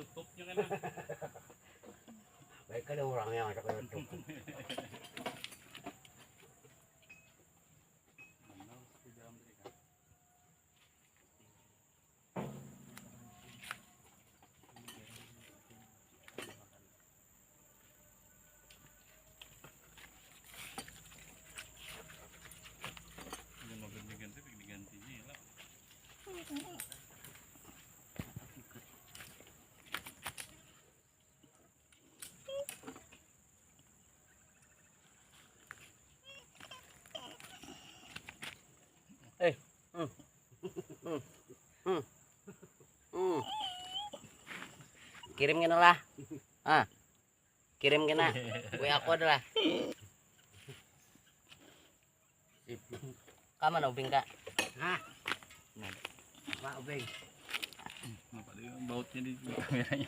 YouTube nyo ka na. Baik ka na orang yang sa YouTube. Kirim ka na lah. Kirim ka na. Uwi ako adalah. Kaman ubing ka. Ha? Ba ubing. Bautnya di kameranya.